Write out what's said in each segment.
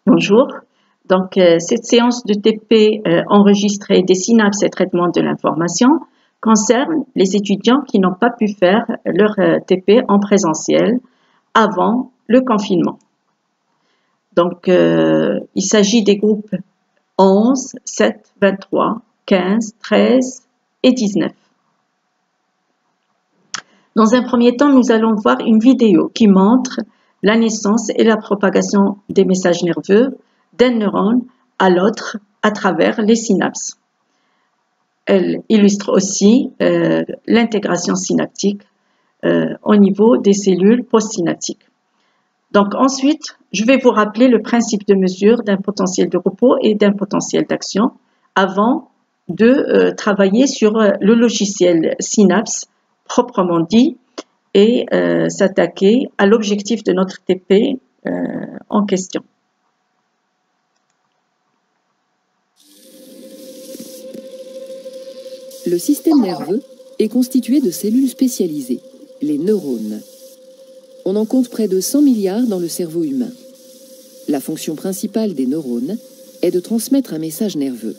Bonjour. Cette séance de TP enregistrée des synapses et traitement de l'information concerne les étudiants qui n'ont pas pu faire leur TP en présentiel avant le confinement. Il s'agit des groupes 11, 7, 23, 15, 13 et 19. Dans un premier temps, nous allons voir une vidéo qui montre la naissance et la propagation des messages nerveux d'un neurone à l'autre à travers les synapses. Elle illustre aussi l'intégration synaptique au niveau des cellules postsynaptiques. Ensuite, je vais vous rappeler le principe de mesure d'un potentiel de repos et d'un potentiel d'action avant de travailler sur le logiciel Synapse proprement dit et s'attaquer à l'objectif de notre TP en question. Le système nerveux est constitué de cellules spécialisées, les neurones. On en compte près de 100 milliards dans le cerveau humain. La fonction principale des neurones est de transmettre un message nerveux.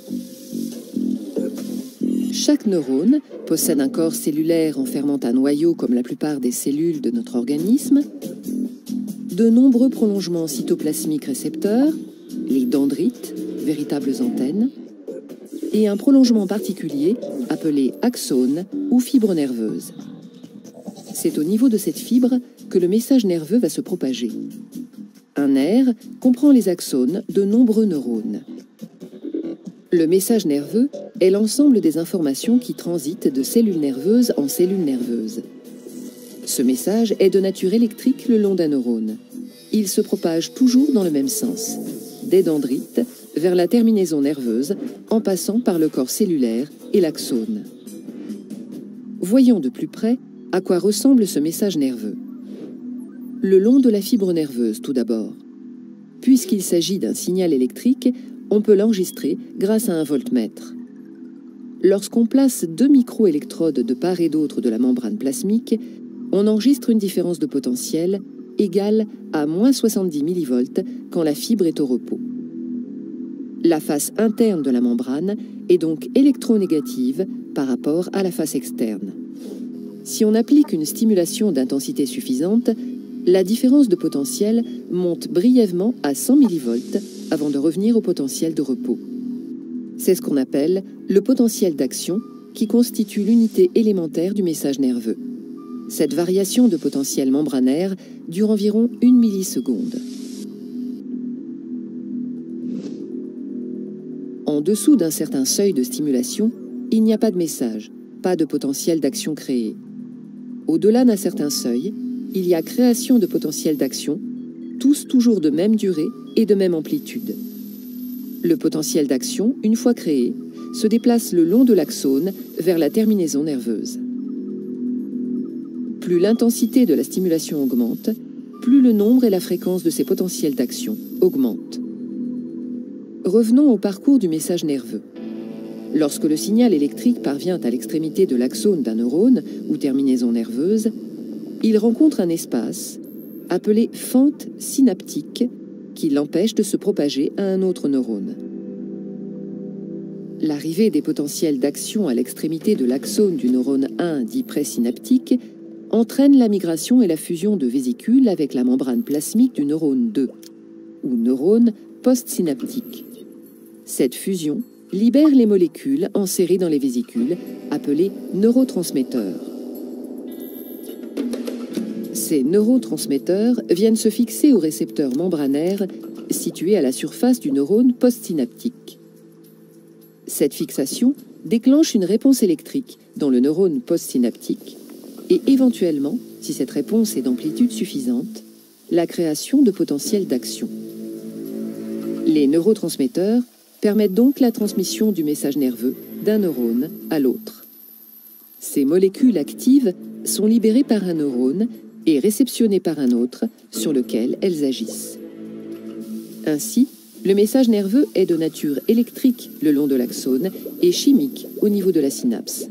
Chaque neurone possède un corps cellulaire enfermant un noyau comme la plupart des cellules de notre organisme, de nombreux prolongements cytoplasmiques récepteurs, les dendrites, véritables antennes, et un prolongement particulier appelé axone ou fibre nerveuse. C'est au niveau de cette fibre que le message nerveux va se propager. Un nerf comprend les axones de nombreux neurones. Le message nerveux est l'ensemble des informations qui transitent de cellules nerveuses en cellules nerveuses. Ce message est de nature électrique le long d'un neurone. Il se propage toujours dans le même sens, des dendrites vers la terminaison nerveuse en passant par le corps cellulaire et l'axone. Voyons de plus près à quoi ressemble ce message nerveux. Le long de la fibre nerveuse tout d'abord. Puisqu'il s'agit d'un signal électrique, on peut l'enregistrer grâce à un voltmètre. Lorsqu'on place deux microélectrodes de part et d'autre de la membrane plasmique, on enregistre une différence de potentiel égale à moins 70 millivolts quand la fibre est au repos. La face interne de la membrane est donc électronégative par rapport à la face externe. Si on applique une stimulation d'intensité suffisante, la différence de potentiel monte brièvement à 100 millivolts avant de revenir au potentiel de repos. C'est ce qu'on appelle le potentiel d'action qui constitue l'unité élémentaire du message nerveux. Cette variation de potentiel membranaire dure environ 1 milliseconde. En dessous d'un certain seuil de stimulation, il n'y a pas de message, pas de potentiel d'action créé. Au-delà d'un certain seuil, il y a création de potentiel d'action, tous toujours de même durée et de même amplitude. Le potentiel d'action, une fois créé, se déplace le long de l'axone vers la terminaison nerveuse. Plus l'intensité de la stimulation augmente, plus le nombre et la fréquence de ces potentiels d'action augmentent. Revenons au parcours du message nerveux. Lorsque le signal électrique parvient à l'extrémité de l'axone d'un neurone ou terminaison nerveuse, il rencontre un espace appelé fente synaptique qui l'empêche de se propager à un autre neurone. L'arrivée des potentiels d'action à l'extrémité de l'axone du neurone 1 dit présynaptique entraîne la migration et la fusion de vésicules avec la membrane plasmique du neurone 2 ou neurone postsynaptique. Cette fusion libère les molécules enserrées dans les vésicules, appelées neurotransmetteurs. Ces neurotransmetteurs viennent se fixer aux récepteurs membranaires situés à la surface du neurone postsynaptique. Cette fixation déclenche une réponse électrique dans le neurone postsynaptique et éventuellement, si cette réponse est d'amplitude suffisante, la création de potentiels d'action. Les neurotransmetteurs permettent donc la transmission du message nerveux d'un neurone à l'autre. Ces molécules actives sont libérées par un neurone et réceptionnées par un autre sur lequel elles agissent. Ainsi, le message nerveux est de nature électrique le long de l'axone et chimique au niveau de la synapse.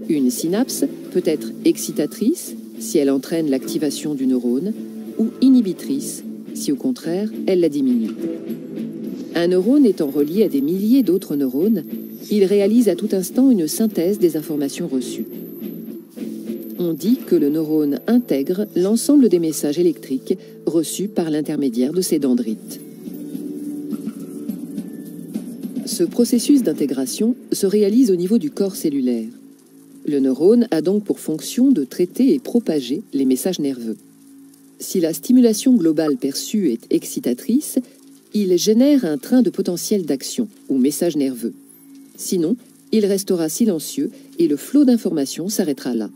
Une synapse peut être excitatrice si elle entraîne l'activation du neurone ou inhibitrice si au contraire, elle la diminue. Un neurone étant relié à des milliers d'autres neurones, il réalise à tout instant une synthèse des informations reçues. On dit que le neurone intègre l'ensemble des messages électriques reçus par l'intermédiaire de ces dendrites. Ce processus d'intégration se réalise au niveau du corps cellulaire. Le neurone a donc pour fonction de traiter et propager les messages nerveux. Si la stimulation globale perçue est excitatrice, il génère un train de potentiel d'action, ou message nerveux. Sinon, il restera silencieux et le flot d'informations s'arrêtera là.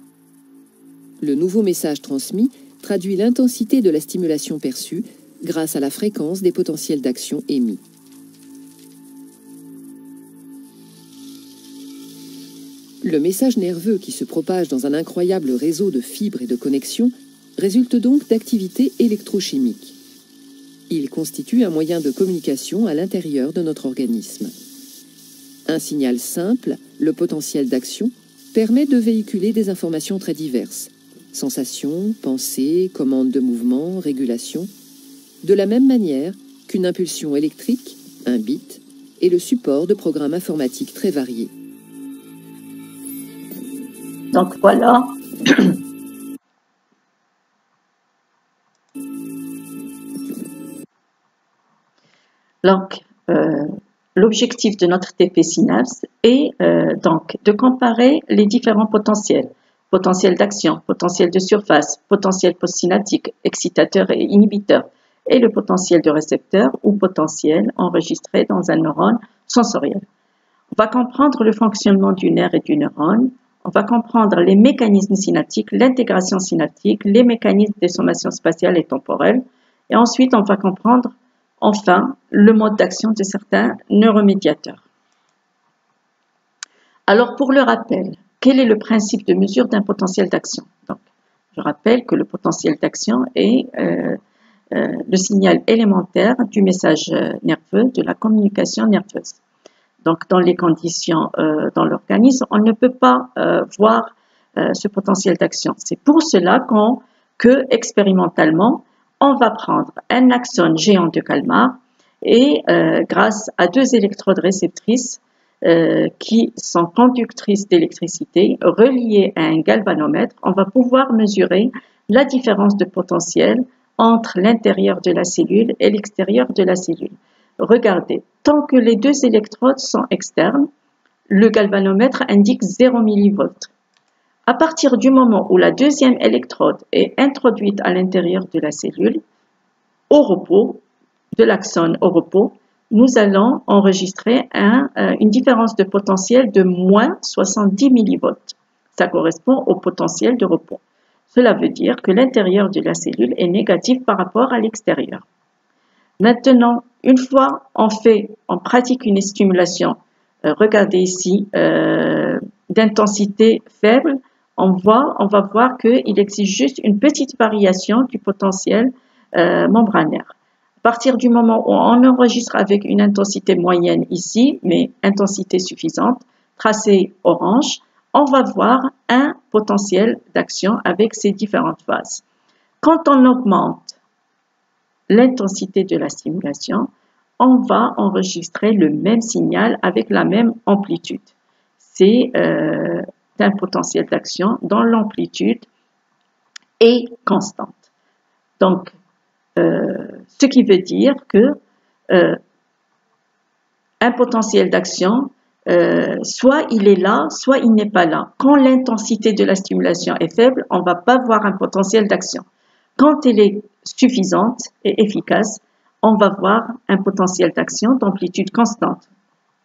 Le nouveau message transmis traduit l'intensité de la stimulation perçue grâce à la fréquence des potentiels d'action émis. Le message nerveux qui se propage dans un incroyable réseau de fibres et de connexions résulte donc d'activités électrochimiques. Il constitue un moyen de communication à l'intérieur de notre organisme. Un signal simple, le potentiel d'action, permet de véhiculer des informations très diverses. Sensations, pensées, commandes de mouvement, régulation. De la même manière qu'une impulsion électrique, un bit, est le support de programmes informatiques très variés. Donc voilà. Donc, l'objectif de notre TP Synapse est donc de comparer les différents potentiels. Potentiel d'action, potentiel de surface, potentiel postsynaptique, excitateur et inhibiteur, et le potentiel de récepteur ou potentiel enregistré dans un neurone sensoriel. On va comprendre le fonctionnement du nerf et du neurone. On va comprendre les mécanismes synaptiques, l'intégration synaptique, les mécanismes des sommations spatiales et temporelles. Et ensuite, on va comprendre, enfin, le mode d'action de certains neuromédiateurs. Alors, pour le rappel, quel est le principe de mesure d'un potentiel d'action? Donc, je rappelle que le potentiel d'action est le signal élémentaire du message nerveux, de la communication nerveuse. Donc, dans les conditions dans l'organisme, on ne peut pas voir ce potentiel d'action. C'est pour cela que expérimentalement, on va prendre un axone géant de Kalmar et grâce à deux électrodes réceptrices qui sont conductrices d'électricité reliées à un galvanomètre, on va pouvoir mesurer la différence de potentiel entre l'intérieur de la cellule et l'extérieur de la cellule. Regardez, tant que les deux électrodes sont externes, le galvanomètre indique 0 mV. À partir du moment où la deuxième électrode est introduite à l'intérieur de la cellule, au repos, de l'axone au repos, nous allons enregistrer une différence de potentiel de moins 70 mV. Ça correspond au potentiel de repos. Cela veut dire que l'intérieur de la cellule est négatif par rapport à l'extérieur. Maintenant, une fois on pratique une stimulation, regardez ici, d'intensité faible, on va voir qu'il existe juste une petite variation du potentiel membranaire. À partir du moment où on enregistre avec une intensité moyenne ici, mais intensité suffisante, tracé orange, on va voir un potentiel d'action avec ces différentes phases. Quand on augmente l'intensité de la stimulation, on va enregistrer le même signal avec la même amplitude. C'est un potentiel d'action dont l'amplitude est constante. Donc, ce qui veut dire que un potentiel d'action, soit il est là, soit il n'est pas là. Quand l'intensité de la stimulation est faible, on ne va pas voir un potentiel d'action. Quand elle est suffisante et efficace, on va voir un potentiel d'action d'amplitude constante.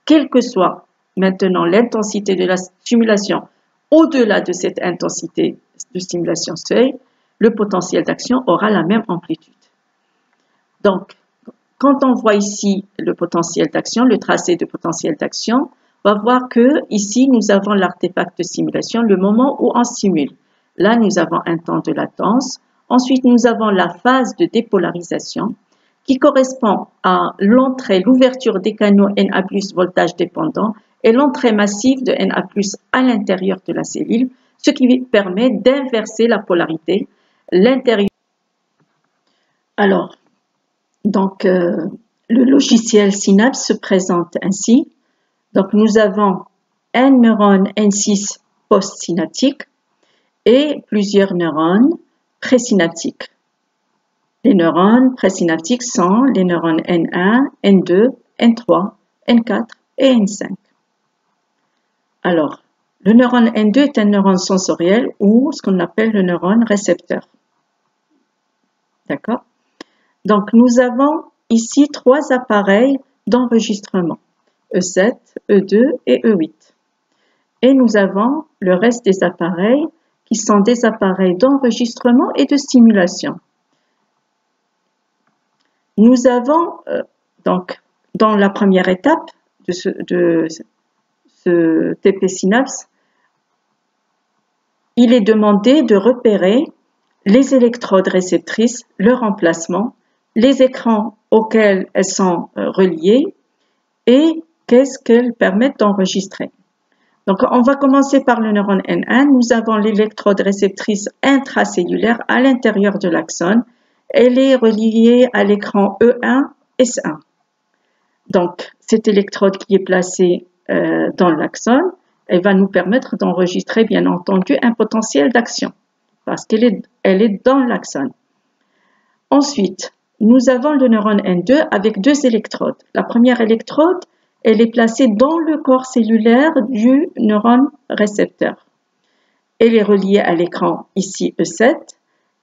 Quelle que soit maintenant l'intensité de la stimulation au-delà de cette intensité de stimulation seuil, le potentiel d'action aura la même amplitude. Donc, quand on voit ici le potentiel d'action, le tracé de potentiel d'action, on va voir que ici nous avons l'artefact de simulation, le moment où on simule. Là, nous avons un temps de latence. Ensuite, nous avons la phase de dépolarisation qui correspond à l'entrée, l'ouverture des canaux Na+ voltage dépendant et l'entrée massive de Na+ à l'intérieur de la cellule, ce qui permet d'inverser la polarité. L'intérieur. Alors, Donc, le logiciel Synapse se présente ainsi. Donc, nous avons un neurone N6 postsynaptique et plusieurs neurones présynaptiques. Les neurones présynaptiques sont les neurones N1, N2, N3, N4 et N5. Alors, le neurone N2 est un neurone sensoriel ou ce qu'on appelle le neurone récepteur. D'accord? Donc, nous avons ici 3 appareils d'enregistrement, E7, E2 et E8. Et nous avons le reste des appareils qui sont des appareils d'enregistrement et de stimulation. Nous avons donc dans la première étape de ce TP Synapse, il est demandé de repérer les électrodes réceptrices, leur emplacement, les écrans auxquels elles sont reliées et qu'est-ce qu'elles permettent d'enregistrer. Donc, on va commencer par le neurone N1. Nous avons l'électrode réceptrice intracellulaire à l'intérieur de l'axone. Elle est reliée à l'écran E1, S1. Donc, cette électrode qui est placée dans l'axone, elle va nous permettre d'enregistrer, bien entendu, un potentiel d'action parce qu'elle est dans l'axone. Ensuite, nous avons le neurone N2 avec 2 électrodes. La première électrode, elle est placée dans le corps cellulaire du neurone récepteur. Elle est reliée à l'écran ici E7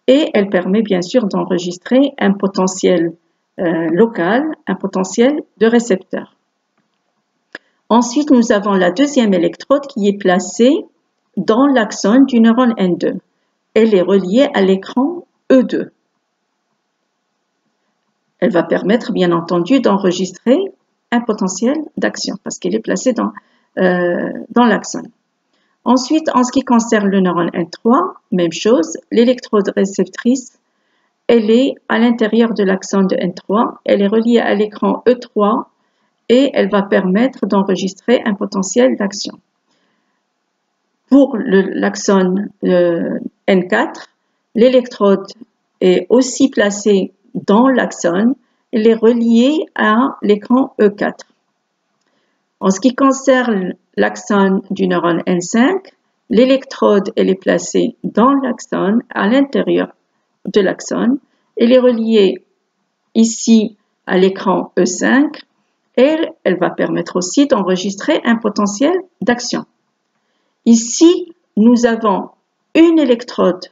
et elle permet bien sûr d'enregistrer un potentiel local, un potentiel de récepteur. Ensuite, nous avons la deuxième électrode qui est placée dans l'axone du neurone N2. Elle est reliée à l'écran E2. Elle va permettre bien entendu d'enregistrer un potentiel d'action parce qu'elle est placée dans l'axone. Ensuite, en ce qui concerne le neurone N3, même chose, l'électrode réceptrice, elle est à l'intérieur de l'axone de N3, elle est reliée à l'écran E3 et elle va permettre d'enregistrer un potentiel d'action. Pour l'axone N4, l'électrode est aussi placée dans l'axone, elle est reliée à l'écran E4. En ce qui concerne l'axone du neurone N5, l'électrode elle est placée dans l'axone, à l'intérieur de l'axone, elle est reliée ici à l'écran E5 et elle va permettre aussi d'enregistrer un potentiel d'action. Ici, nous avons une électrode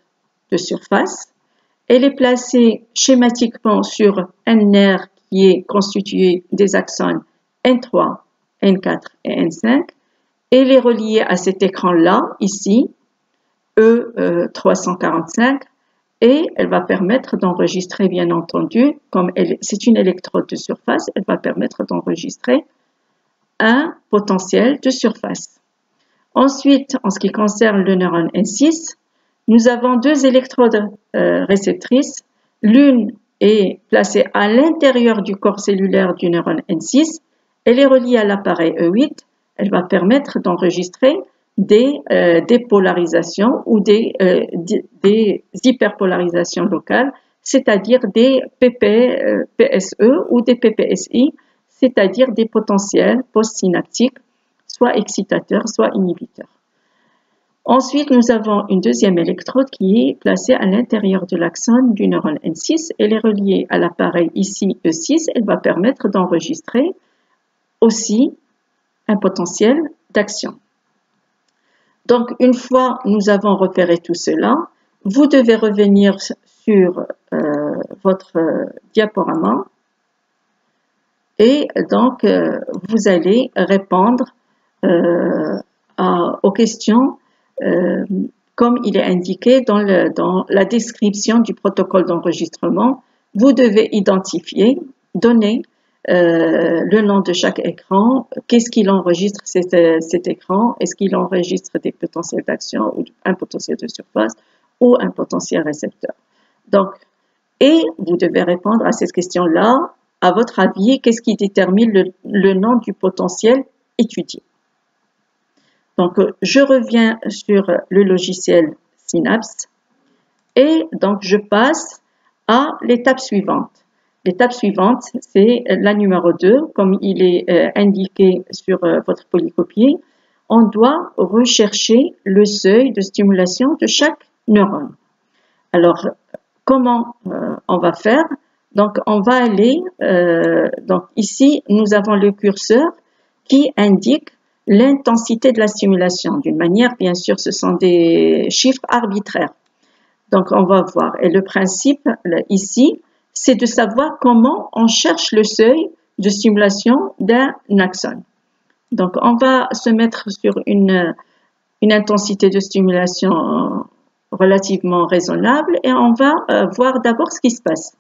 de surface. Elle est placée schématiquement sur un nerf qui est constitué des axones N3, N4 et N5. Elle est reliée à cet écran-là, ici, E345, et elle va permettre d'enregistrer, bien entendu, comme c'est une électrode de surface, elle va permettre d'enregistrer un potentiel de surface. Ensuite, en ce qui concerne le neurone N6, nous avons 2 électrodes réceptrices. L'une est placée à l'intérieur du corps cellulaire du neurone N6. Elle est reliée à l'appareil E8. Elle va permettre d'enregistrer des dépolarisations ou des hyperpolarisations locales, c'est-à-dire des PSE ou des PPSI, c'est-à-dire des potentiels postsynaptiques, soit excitateurs, soit inhibiteurs. Ensuite, nous avons une deuxième électrode qui est placée à l'intérieur de l'axone du neurone N6. Elle est reliée à l'appareil ici E6. Elle va permettre d'enregistrer aussi un potentiel d'action. Donc, une fois nous avons repéré tout cela, vous devez revenir sur votre diaporama et donc vous allez répondre aux questions comme il est indiqué dans la description du protocole d'enregistrement. Vous devez identifier, donner le nom de chaque écran, qu'est-ce qu'il enregistre cet écran, est-ce qu'il enregistre des potentiels d'action ou un potentiel de surface ou un potentiel récepteur. Donc, et vous devez répondre à cette question-là, à votre avis, qu'est-ce qui détermine le nom du potentiel étudié. Donc, je reviens sur le logiciel Synapse et donc je passe à l'étape suivante. L'étape suivante, c'est la numéro 2, comme il est indiqué sur votre polycopier. On doit rechercher le seuil de stimulation de chaque neurone. Alors, comment on va faire? Donc, on va aller, donc ici, nous avons le curseur qui indique l'intensité de la stimulation. D'une manière, bien sûr, ce sont des chiffres arbitraires. Donc, on va voir. Et le principe, ici, c'est de savoir comment on cherche le seuil de stimulation d'un axone. Donc, on va se mettre sur une intensité de stimulation relativement raisonnable et on va voir d'abord ce qui se passe.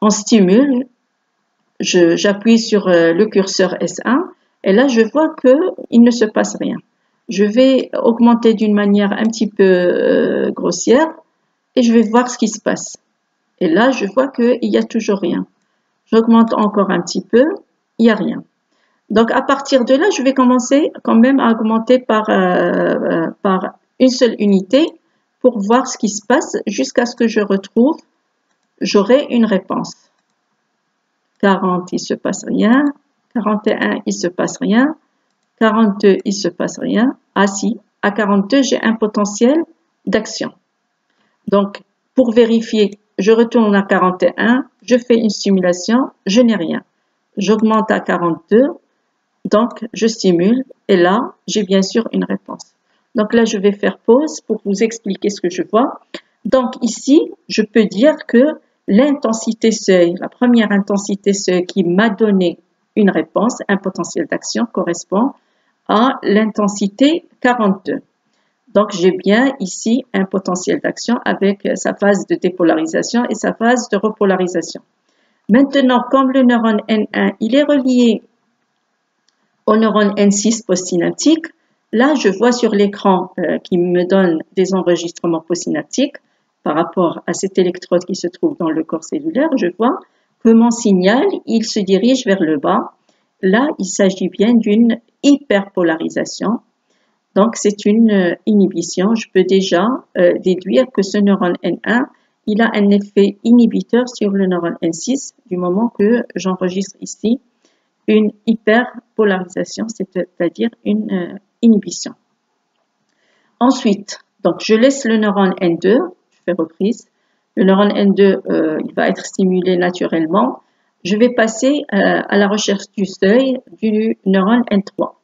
On stimule, j'appuie sur le curseur S1 et là, je vois qu'il ne se passe rien. Je vais augmenter d'une manière un petit peu grossière et je vais voir ce qui se passe. Et là, je vois qu'il n'y a toujours rien. J'augmente encore un petit peu, il n'y a rien. Donc, à partir de là, je vais commencer quand même à augmenter par une seule unité pour voir ce qui se passe jusqu'à ce que je retrouve, j'aurai une réponse. 40, il ne se passe rien. 41, il ne se passe rien. 42, il ne se passe rien. Ah si, à 42, j'ai un potentiel d'action. Donc, pour vérifier, je retourne à 41, je fais une stimulation, je n'ai rien. J'augmente à 42, donc je stimule et là, j'ai bien sûr une réponse. Donc là, je vais faire pause pour vous expliquer ce que je vois. Donc ici, je peux dire que l'intensité seuil, la première intensité seuil qui m'a donné une réponse, un potentiel d'action, correspond à l'intensité 42. Donc, j'ai bien ici un potentiel d'action avec sa phase de dépolarisation et sa phase de repolarisation. Maintenant, comme le neurone N1, il est relié au neurone N6 postsynaptique, là, je vois sur l'écran qui me donne des enregistrements postsynaptiques par rapport à cet électrode qui se trouve dans le corps cellulaire. Je vois que mon signal, il se dirige vers le bas. Là, il s'agit bien d'une hyperpolarisation. Donc, c'est une inhibition. Je peux déjà déduire que ce neurone N1, il a un effet inhibiteur sur le neurone N6 du moment que j'enregistre ici une hyperpolarisation, c'est-à-dire une inhibition. Ensuite, donc je laisse le neurone N2, je fais reprise. Le neurone N2, il va être stimulé naturellement. Je vais passer à la recherche du seuil du neurone N3.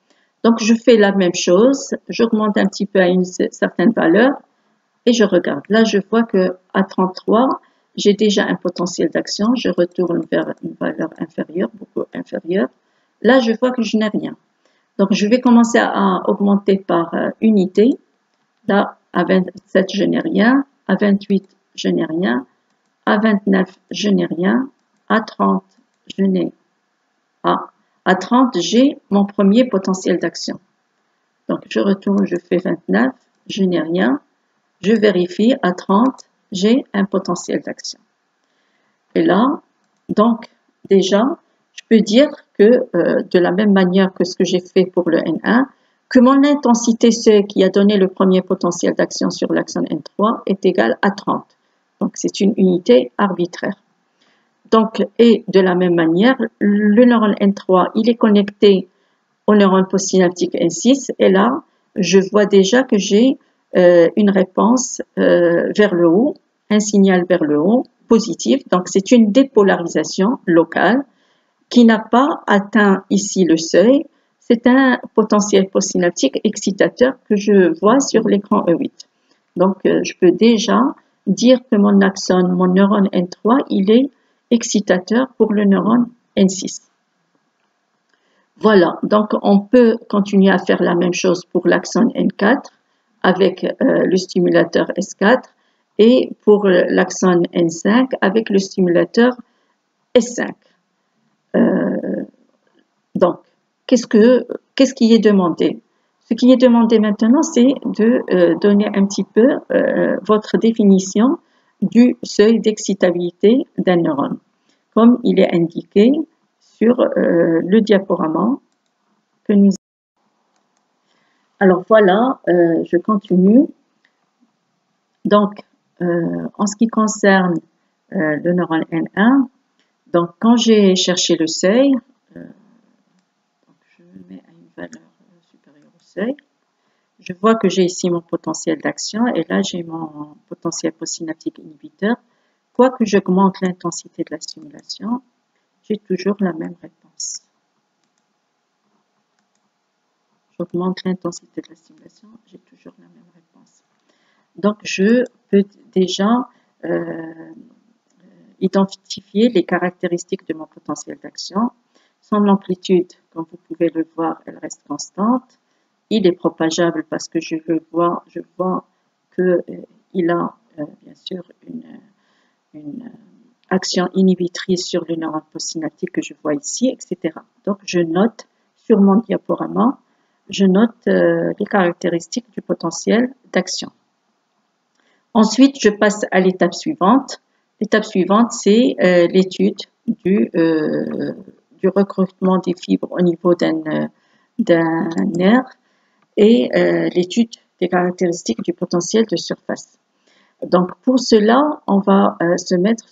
Donc, je fais la même chose, j'augmente un petit peu à une certaine valeur et je regarde. Là, je vois que à 33, j'ai déjà un potentiel d'action. Je retourne vers une valeur inférieure, beaucoup inférieure. Là, je vois que je n'ai rien. Donc, je vais commencer à augmenter par unité. Là, à 27, je n'ai rien. À 28, je n'ai rien. À 29, je n'ai rien. À 30, je n'ai pas. À 30, j'ai mon premier potentiel d'action. Donc, je retourne, je fais 29, je n'ai rien. Je vérifie, à 30, j'ai un potentiel d'action. Et là, donc, déjà, je peux dire que de la même manière que ce que j'ai fait pour le N1, que mon intensité C qui a donné le premier potentiel d'action sur l'axone N3 est égale à 30. Donc, c'est une unité arbitraire. Donc, et de la même manière, le neurone N3, il est connecté au neurone postsynaptique N6 et là, je vois déjà que j'ai une réponse vers le haut, un signal vers le haut positif. Donc, c'est une dépolarisation locale qui n'a pas atteint ici le seuil. C'est un potentiel postsynaptique excitateur que je vois sur l'écran E8. Donc, je peux déjà dire que mon axone, mon neurone N3, il est excitateur pour le neurone N6. Voilà, donc on peut continuer à faire la même chose pour l'axone N4 avec le stimulateur S4 et pour l'axone N5 avec le stimulateur S5. Donc, qu'est-ce qui est demandé? Ce qui est demandé maintenant, c'est de donner un petit peu votre définition du seuil d'excitabilité d'un neurone, comme il est indiqué sur le diaporama que nous avons. Alors voilà, je continue. Donc, en ce qui concerne le neurone N1, Donc, quand j'ai cherché le seuil, donc je me mets à une valeur supérieure au seuil. Je vois que j'ai ici mon potentiel d'action et là, j'ai mon potentiel postsynaptique inhibiteur. Quoi que j'augmente l'intensité de la stimulation, j'ai toujours la même réponse. J'augmente l'intensité de la stimulation, j'ai toujours la même réponse. Donc, je peux déjà identifier les caractéristiques de mon potentiel d'action. Son amplitude, comme vous pouvez le voir, elle reste constante. Il est propageable parce que je vois qu'il a bien sûr une action inhibitrice sur le neurone postsynaptique que je vois ici, etc. Donc, je note sur mon diaporama, je note les caractéristiques du potentiel d'action. Ensuite, je passe à l'étape suivante. L'étape suivante, c'est l'étude du recrutement des fibres au niveau d'un nerf et l'étude des caractéristiques du potentiel de surface. Donc, pour cela, on va mettre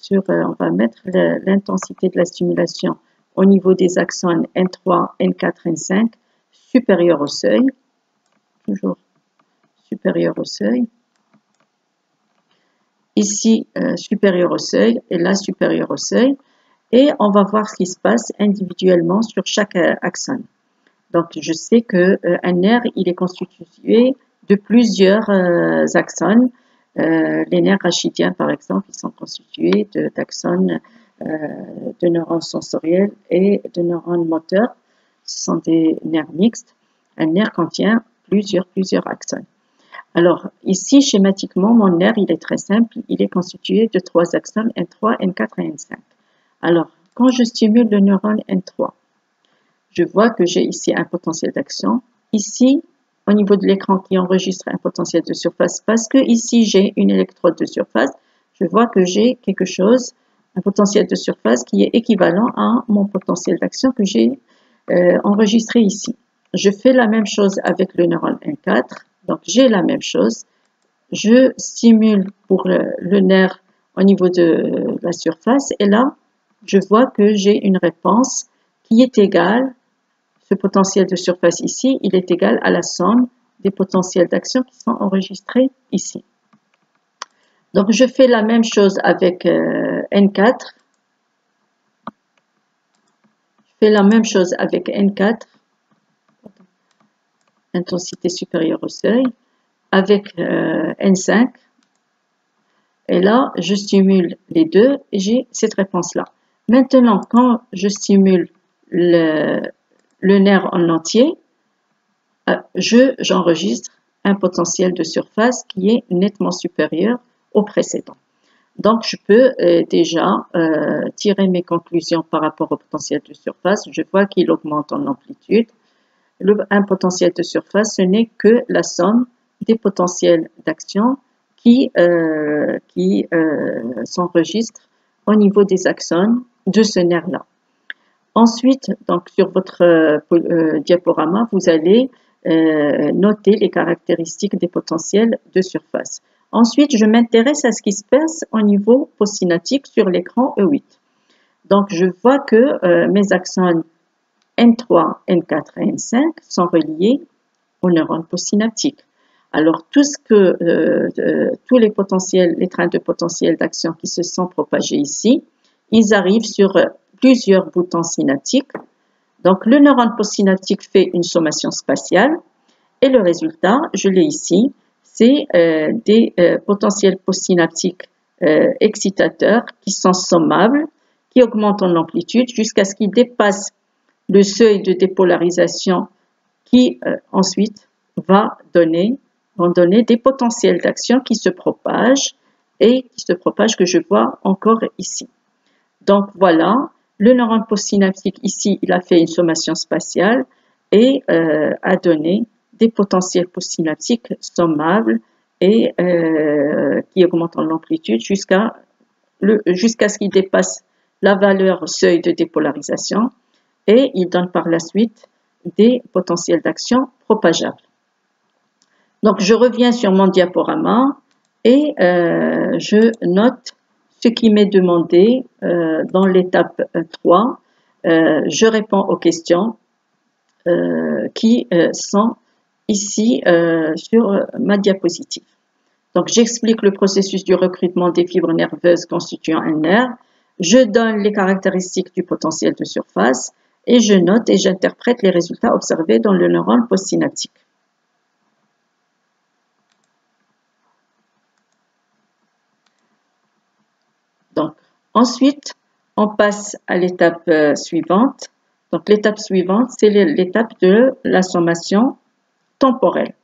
l'intensité de la stimulation au niveau des axones N3, N4, N5 supérieur au seuil, toujours supérieur au seuil. Ici, supérieur au seuil et là, supérieur au seuil. Et on va voir ce qui se passe individuellement sur chaque axone. Donc, je sais qu'un nerf, il est constitué de plusieurs axones. Les nerfs rachidiens, par exemple, ils sont constitués d'axones de neurones sensoriels et de neurones moteurs. Ce sont des nerfs mixtes. Un nerf contient plusieurs axones. Alors, ici, schématiquement, mon nerf, il est très simple. Il est constitué de 3 axones, N3, N4 et N5. Alors, quand je stimule le neurone N3, je vois que j'ai ici un potentiel d'action. Ici, au niveau de l'écran qui enregistre un potentiel de surface, parce que ici, j'ai une électrode de surface, je vois que j'ai quelque chose, un potentiel de surface qui est équivalent à mon potentiel d'action que j'ai enregistré ici. Je fais la même chose avec le neurone N4. Donc, j'ai la même chose. Je stimule pour le nerf au niveau de la surface. Et là, je vois que j'ai une réponse qui est égale, ce potentiel de surface ici, il est égal à la somme des potentiels d'action qui sont enregistrés ici. Donc, je fais la même chose avec N4. Je fais la même chose avec N4. Intensité supérieure au seuil, avec N5. Et là, je stimule les deux et j'ai cette réponse-là. Maintenant, quand je stimule le nerf en entier, j'enregistre un potentiel de surface qui est nettement supérieur au précédent. Donc, je peux déjà tirer mes conclusions par rapport au potentiel de surface. Je vois qu'il augmente en amplitude. Un potentiel de surface, ce n'est que la somme des potentiels d'action qui s'enregistrent au niveau des axones de ce nerf-là. Ensuite, donc sur votre diaporama, vous allez noter les caractéristiques des potentiels de surface. Ensuite, je m'intéresse à ce qui se passe au niveau postsynaptique sur l'écran E8. Donc, je vois que mes axones N3, N4 et N5 sont reliés aux neurones postsynaptiques. Alors, tous les potentiels, les trains de potentiel d'action qui se sont propagés ici, ils arrivent sur plusieurs boutons synaptiques. Donc, le neurone postsynaptique fait une sommation spatiale et le résultat, je l'ai ici, c'est des potentiels postsynaptiques excitateurs qui sont sommables, qui augmentent en amplitude jusqu'à ce qu'ils dépassent le seuil de dépolarisation qui ensuite vont donner des potentiels d'action qui se propagent et que je vois encore ici. Donc voilà, le neurone postsynaptique ici, il a fait une sommation spatiale et a donné des potentiels postsynaptiques sommables et qui augmentent en amplitude jusqu'à ce qu'il dépasse la valeur seuil de dépolarisation et il donne par la suite des potentiels d'action propageables. Donc, je reviens sur mon diaporama et je note ce qui m'est demandé dans l'étape 3. Je réponds aux questions qui sont ici sur ma diapositive. Donc, j'explique le processus du recrutement des fibres nerveuses constituant un nerf. Je donne les caractéristiques du potentiel de surface et je note et j'interprète les résultats observés dans le neurone postsynaptique. Donc, ensuite, on passe à l'étape suivante. Donc, l'étape suivante, c'est l'étape de la sommation temporelle.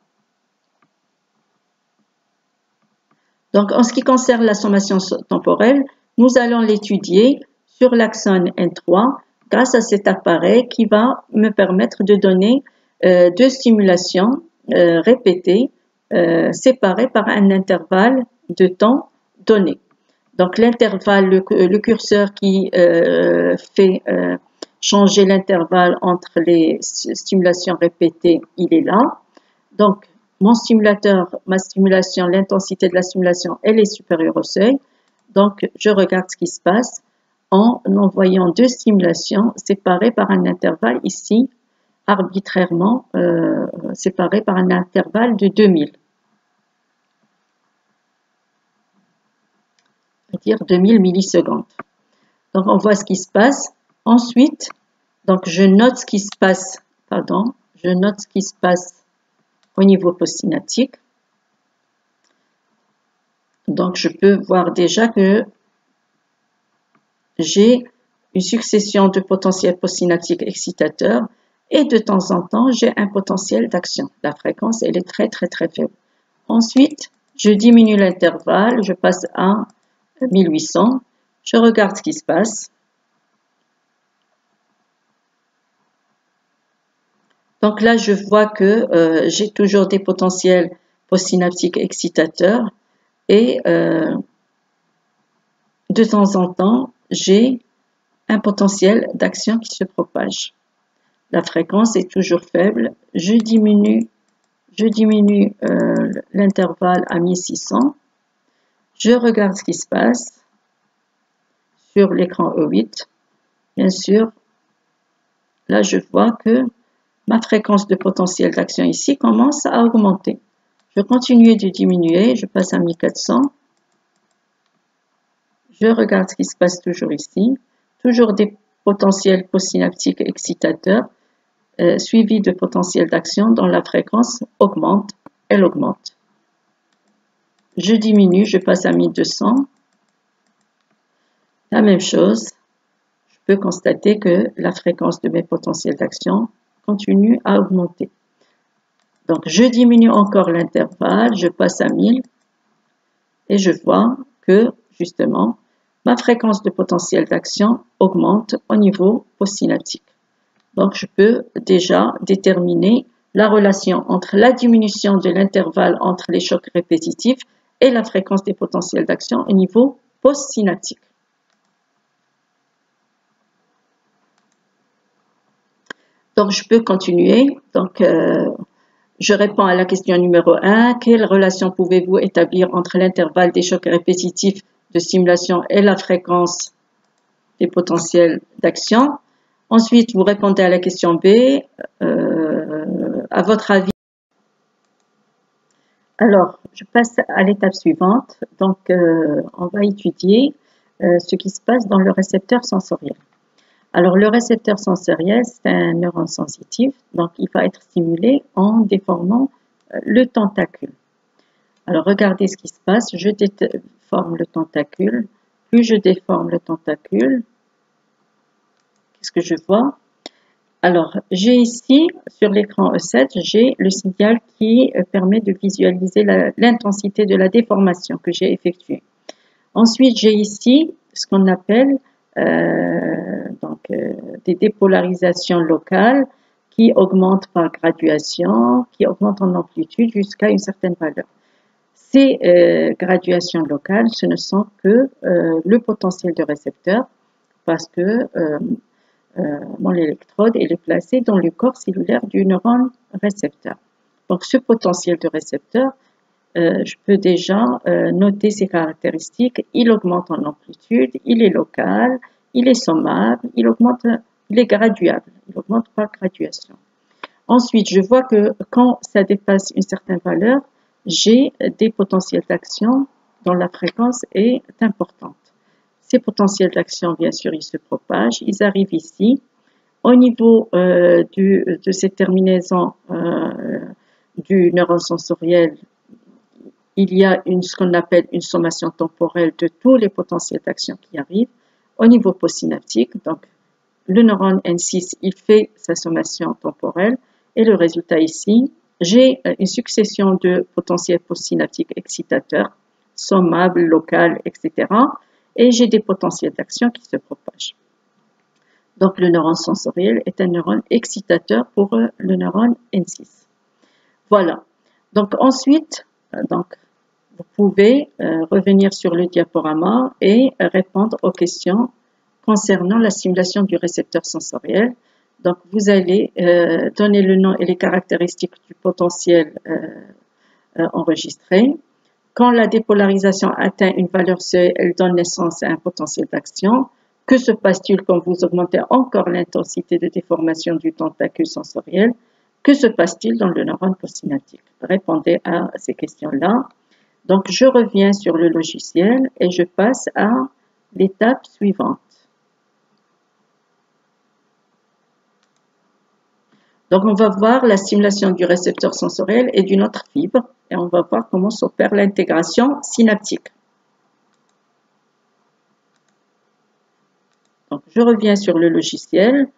Donc, en ce qui concerne la sommation temporelle, nous allons l'étudier sur l'axone N3 grâce à cet appareil qui va me permettre de donner deux stimulations répétées, séparées par un intervalle de temps donné. Donc, l'intervalle, le curseur qui fait changer l'intervalle entre les stimulations répétées, il est là. Donc, ma stimulation, l'intensité de la stimulation, elle est supérieure au seuil. Donc, je regarde ce qui se passe en envoyant deux stimulations séparées par un intervalle ici, arbitrairement séparées par un intervalle de 2000. C'est-à-dire 2000 millisecondes. Donc, on voit ce qui se passe. Ensuite, donc, je note ce qui se passe, au niveau postsynaptique. Donc, je peux voir déjà que j'ai une succession de potentiels postsynaptiques excitateurs et de temps en temps, j'ai un potentiel d'action. La fréquence, elle est très, très, très faible. Ensuite, je diminue l'intervalle, je passe à 1800. Je regarde ce qui se passe. Donc là, je vois que j'ai toujours des potentiels postsynaptiques excitateurs et de temps en temps, j'ai un potentiel d'action qui se propage. La fréquence est toujours faible. Je diminue l'intervalle à 1600. Je regarde ce qui se passe sur l'écran E8. Bien sûr, là, je vois que ma fréquence de potentiel d'action ici commence à augmenter. Je continue de diminuer, je passe à 1400. Je regarde ce qui se passe toujours ici. Toujours des potentiels postsynaptiques excitateurs suivis de potentiels d'action dont la fréquence augmente, elle augmente. Je diminue, je passe à 1200. La même chose, je peux constater que la fréquence de mes potentiels d'action continue à augmenter. Donc, je diminue encore l'intervalle, je passe à 1000 et je vois que, justement, ma fréquence de potentiel d'action augmente au niveau postsynaptique. Donc, je peux déjà déterminer la relation entre la diminution de l'intervalle entre les chocs répétitifs et la fréquence des potentiels d'action au niveau postsynaptique. Donc, je peux continuer. Donc, je réponds à la question numéro 1. Quelle relation pouvez-vous établir entre l'intervalle des chocs répétitifs de stimulation et la fréquence des potentiels d'action? Ensuite, vous répondez à la question B. À votre avis. Alors, je passe à l'étape suivante. Donc, on va étudier ce qui se passe dans le récepteur sensoriel. Alors, le récepteur sensoriel, c'est un neurone sensitif, donc il va être stimulé en déformant le tentacule. Alors, regardez ce qui se passe. Je déforme le tentacule. Plus je déforme le tentacule, qu'est-ce que je vois? Alors, j'ai ici, sur l'écran E7, j'ai le signal qui permet de visualiser l'intensité de la déformation que j'ai effectuée. Ensuite, j'ai ici ce qu'on appelle des dépolarisations locales qui augmentent par graduation, qui augmentent en amplitude jusqu'à une certaine valeur. Ces graduations locales, ce ne sont que le potentiel de récepteur parce que mon électrode est placée dans le corps cellulaire du neurone récepteur. Donc, ce potentiel de récepteur je peux déjà noter ses caractéristiques. Il augmente en amplitude, il est local, il est sommable, il est graduable, il augmente par graduation. Ensuite, je vois que quand ça dépasse une certaine valeur, j'ai des potentiels d'action dont la fréquence est importante. Ces potentiels d'action, bien sûr, ils se propagent, ils arrivent ici. Au niveau de ces terminaisons du neurone sensoriel, il y a ce qu'on appelle une sommation temporelle de tous les potentiels d'action qui arrivent. Au niveau postsynaptique, donc le neurone N6, il fait sa sommation temporelle et le résultat ici, j'ai une succession de potentiels postsynaptiques excitateurs, sommables, locales, etc. Et j'ai des potentiels d'action qui se propagent. Donc le neurone sensoriel est un neurone excitateur pour le neurone N6. Voilà. Donc ensuite, vous pouvez revenir sur le diaporama et répondre aux questions concernant la stimulation du récepteur sensoriel. Donc, vous allez donner le nom et les caractéristiques du potentiel enregistré. Quand la dépolarisation atteint une valeur seuil, elle donne naissance à un potentiel d'action. Que se passe-t-il quand vous augmentez encore l'intensité de déformation du tentacule sensoriel? Que se passe-t-il dans le neurone postsynaptique? Répondez à ces questions-là. Donc, je reviens sur le logiciel et je passe à l'étape suivante. Donc, on va voir la stimulation du récepteur sensoriel et d'une autre fibre et on va voir comment s'opère l'intégration synaptique. Donc, je reviens sur le logiciel.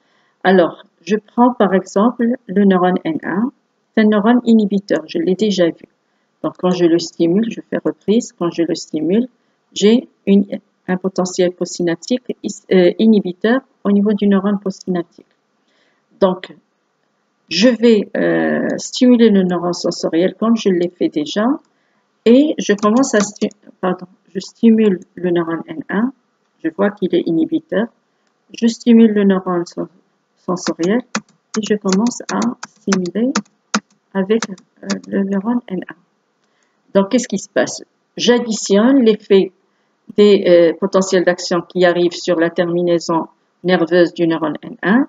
Alors, je prends par exemple le neurone N1. C'est un neurone inhibiteur, je l'ai déjà vu. Donc, quand je le stimule, je fais reprise. Quand je le stimule, j'ai un potentiel postsynaptique inhibiteur au niveau du neurone postsynaptique. Donc, je vais stimuler le neurone sensoriel comme je l'ai fait déjà et je commence à je stimule le neurone N1. Je vois qu'il est inhibiteur. Je stimule le neurone sensoriel et je commence à stimuler avec le neurone N1. Donc, qu'est-ce qui se passe? J'additionne l'effet des potentiels d'action qui arrivent sur la terminaison nerveuse du neurone N1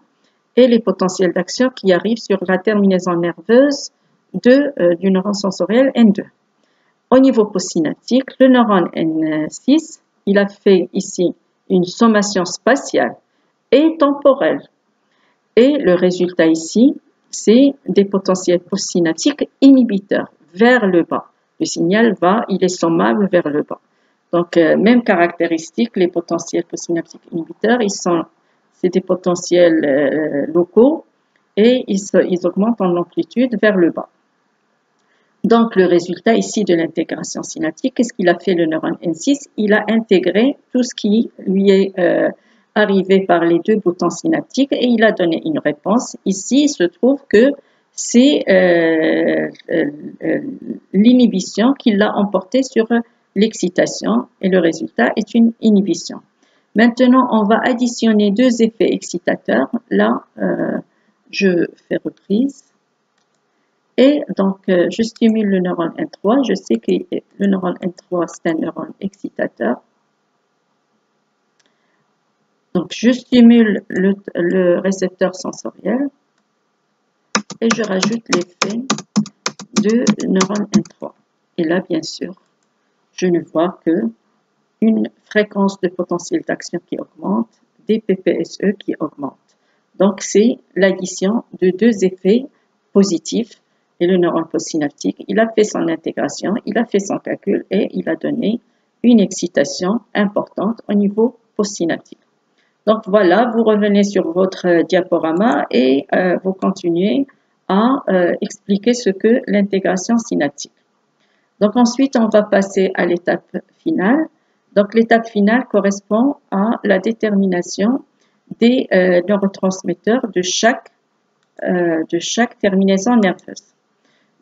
et les potentiels d'action qui arrivent sur la terminaison nerveuse du neurone sensoriel N2. Au niveau postsynaptique, le neurone N6, il a fait ici une sommation spatiale et temporelle. Et le résultat ici, c'est des potentiels postsynaptiques inhibiteurs vers le bas. Le signal il est sommable vers le bas. Donc, même caractéristique, les potentiels postsynaptiques inhibiteurs, c'est des potentiels locaux et ils augmentent en amplitude vers le bas. Donc, le résultat ici de l'intégration synaptique, qu'est-ce qu'il a fait le neurone N6? Il a intégré tout ce qui lui est arrivé par les deux boutons synaptiques et il a donné une réponse. Ici, il se trouve que c'est l'inhibition qui l'a emporté sur l'excitation et le résultat est une inhibition. Maintenant, on va additionner deux effets excitateurs. Là, je fais reprise. Et donc, je stimule le neurone N3. Je sais que le neurone N3, c'est un neurone excitateur. Donc, je stimule le récepteur sensoriel et je rajoute l'effet de neurone N3. Et là, bien sûr, je ne vois que une fréquence de potentiel d'action qui augmente, des PPSE qui augmentent. Donc, c'est l'addition de deux effets positifs. Et le neurone postsynaptique, il a fait son intégration, il a fait son calcul et il a donné une excitation importante au niveau postsynaptique. Donc voilà, vous revenez sur votre diaporama et vous continuez à expliquer ce que l'intégration synaptique. Donc ensuite, on va passer à l'étape finale. Donc l'étape finale correspond à la détermination des neurotransmetteurs de chaque terminaison nerveuse.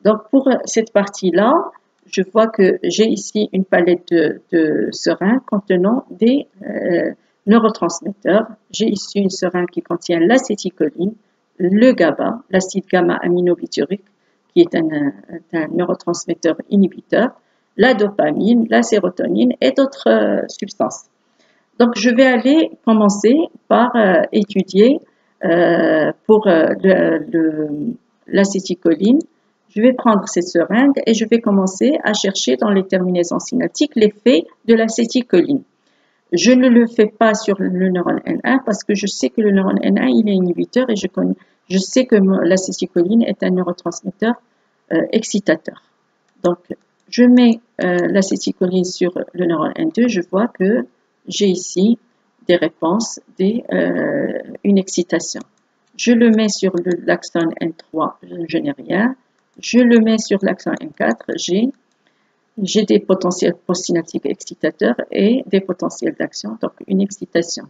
Donc, pour cette partie-là, je vois que j'ai ici une palette de seringues contenant des neurotransmetteurs. J'ai ici une seringue qui contient l'acétylcholine, le GABA, l'acide gamma-aminobutyrique, qui est un neurotransmetteur inhibiteur, la dopamine, la sérotonine et d'autres substances. Donc, je vais aller commencer par étudier pour l'acétylcholine. Je vais prendre cette seringue et je vais commencer à chercher dans les terminaisons synaptiques l'effet de l'acétylcholine. Je ne le fais pas sur le neurone N1 parce que je sais que le neurone N1 il est inhibiteur et je sais que l'acétylcholine est un neurotransmetteur excitateur. Donc, je mets l'acétylcholine sur le neurone N2, je vois que j'ai ici des réponses, une excitation. Je le mets sur l'axone N3, je n'ai rien. Je le mets sur l'axone N4, j'ai des potentiels postsynaptiques excitateurs et des potentiels d'action, donc une excitation.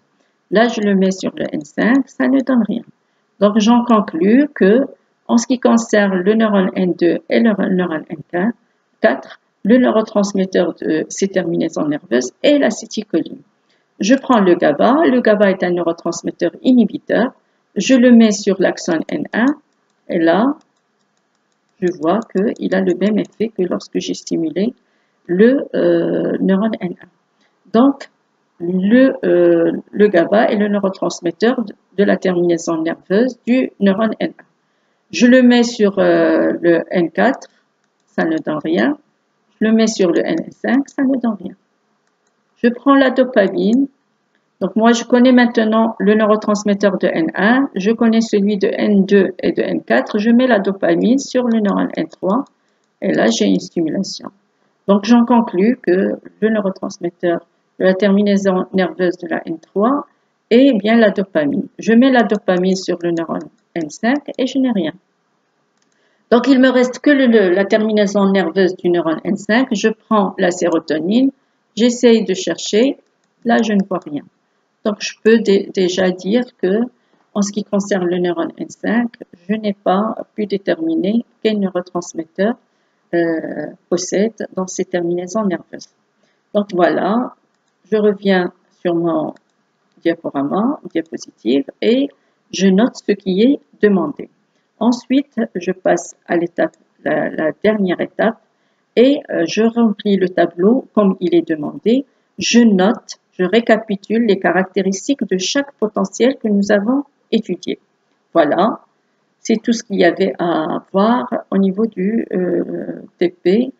Là, je le mets sur le N5, ça ne donne rien. Donc, j'en conclus que, en ce qui concerne le neurone N2 et le neurone N4, le neurotransmetteur de ces terminaisons nerveuses est l'acétylcholine. Je prends le GABA est un neurotransmetteur inhibiteur, je le mets sur l'axone N1 et là, je vois qu'il a le même effet que lorsque j'ai stimulé le neurone N1. Donc, le GABA est le neurotransmetteur de la terminaison nerveuse du neurone N1. Je le mets sur le N4, ça ne donne rien. Je le mets sur le N5, ça ne donne rien. Je prends la dopamine. Donc, moi, je connais maintenant le neurotransmetteur de N1, je connais celui de N2 et de N4, je mets la dopamine sur le neurone N3 et là, j'ai une stimulation. Donc, j'en conclus que le neurotransmetteur de la terminaison nerveuse de la N3 est bien la dopamine. Je mets la dopamine sur le neurone N5 et je n'ai rien. Donc, il me reste que la terminaison nerveuse du neurone N5. Je prends la sérotonine, j'essaye de chercher, là, je ne vois rien. Donc, je peux déjà dire que, en ce qui concerne le neurone N5, je n'ai pas pu déterminer quel neurotransmetteur possède dans ces terminaisons nerveuses. Donc, voilà, je reviens sur mon diapositive et je note ce qui est demandé. Ensuite, je passe à la dernière étape et je remplis le tableau comme il est demandé. Je note, je récapitule les caractéristiques de chaque potentiel que nous avons étudié. Voilà, c'est tout ce qu'il y avait à voir au niveau du TP